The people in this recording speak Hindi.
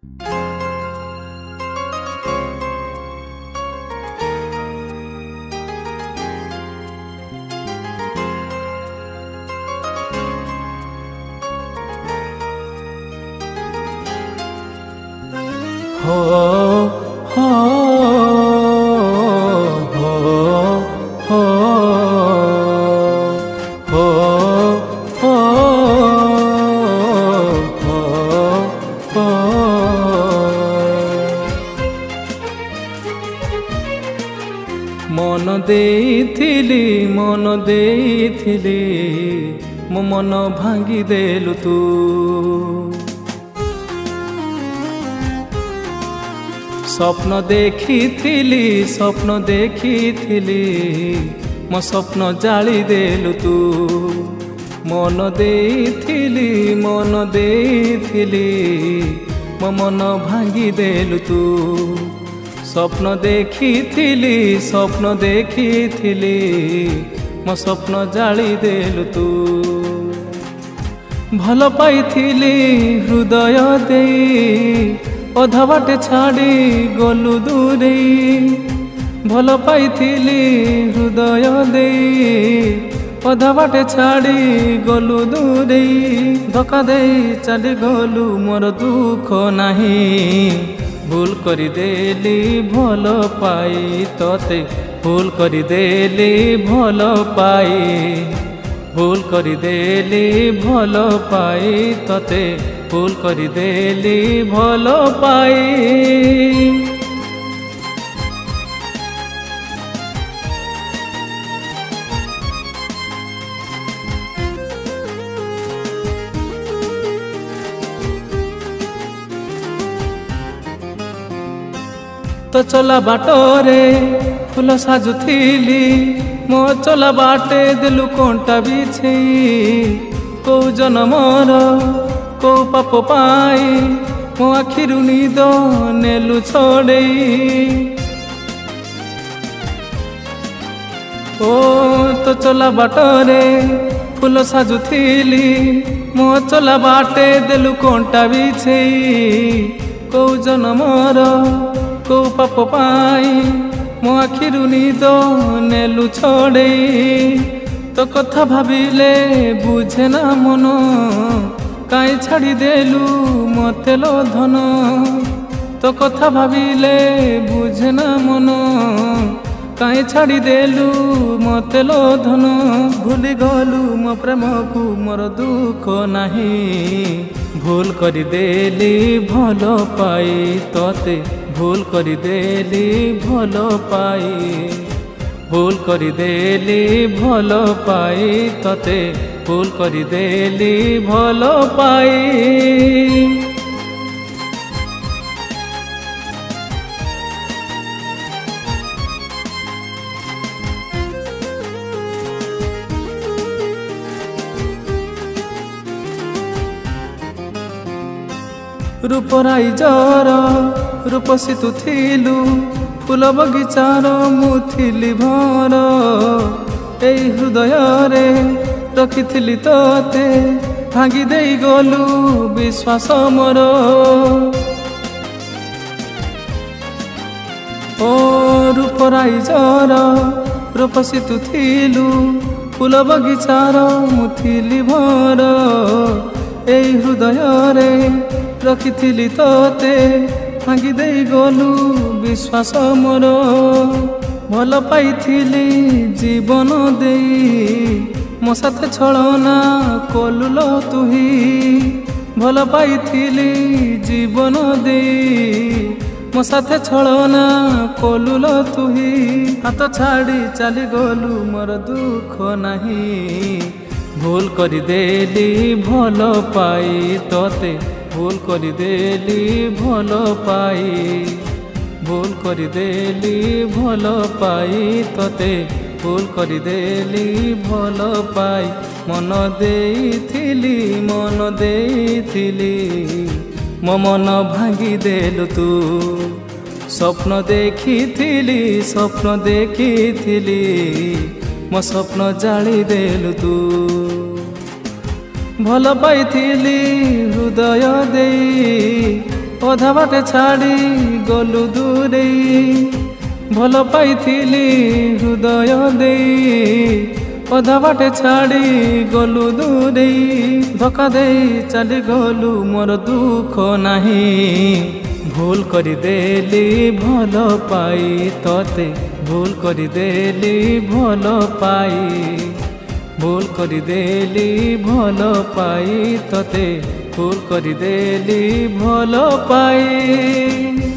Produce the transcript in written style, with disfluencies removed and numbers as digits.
हो हो हो हो हो हो हो मन देइथिली मो मन भांगी देलु तू स्वप्न देखिथिली मो स्वप्न जाली देलु तू मन देइथिली मो मन भांगी देलु तू स्वप्न देखिथिली मो स्वप्न जाली देलु तू भल पाइथिली हृदय देई अधा बाटे छाड़ी गलु दूरे भल पाइथिली हृदय देई अधा बाटे छाड़ी गलु दूरे धोखा दे चली गलु मोर दुख नहीं भूल करी देली भल पाई तोते भूल करी देली भल पाई भूल करी देली भल पाई तोते भूल करी देली भल पाई तो चला बाटरे फूल साजुथिली मो चला बाटे देलु कंटा बिछे कौ जनमर कौ पाप पाई मो आखिरु निद नेलु छोड़ेई ओ तो चला बाटरे फूल साजुथिली मो चला बाटे देलु कंटा बिछे कौ जनमर कौ पाप पाई मो आखिरु निद नेलु छोड़ेई तो कथा भाविले बुझे ना मन काई छाड़ी देलु मते लो धन तो कथा भाविले बुझे ना मन काई छाड़ी देलु मते लो धन भूली गलु मो प्रेम को मोर दुख नहीं भूल करी देली भल पाई तोते भूल करी देली भल पाई भूल करी देली भल पाई तोते भूल करी देली भल पाई रूपराई जर रूपसी तू थिलु फूल बगिचार मुथिली भर एई हृदय रे रखिथिली तोते भांगी देई गलु विश्वास मोर ओ रूपराई जर रूपसी तू थिलु फूल बगिचार मुथिली भर एई हृदय रे रखिथिली तोते भांगी देई गलु विश्वास मोर भल पाइथिली जीवन देई मो साथे छलना कलुलो तुही भल पाइथिली जीवन देई मो साथे छलना कलुलो तुही हाथ छाड़ी चली गलु मोर दुख नहीं भूल करी देली भल पाई तोते भूल करी देली भल पाई भूल करी देली भल पाई तोते भूल करी देली भल पाई मन देइथिली मो मन भांगी देलु तू स्वप्न देखिथिली मो स्वप्न जाली देलु तू भल पाइथिली हृदय देई ଅଧା ବାଟେ ଛାଡ଼ି ଗଲୁ ଦୂରେଇ ଭଲ ପାଇଥିଲି ହୃଦୟ ଦେଇ ଅଧା ବାଟେ ଛାଡ଼ି ଗଲୁ ଦୂରେଇ ଧୋକା ଦେଇ ଚାଲିଗଲୁ ମୋର ଦୁଃଖ ନାହିଁ ଭୁଲ କରିଦେଲି ଭଲ ପାଇ ତତେ ଭୁଲ କରିଦେଲି ଭଲ ପାଇ ଭୁଲ କରିଦେଲି ଭଲ ପାଇ ତତେ ଭୁଲ କରିଦେଲି ଭଲ ପାଇ।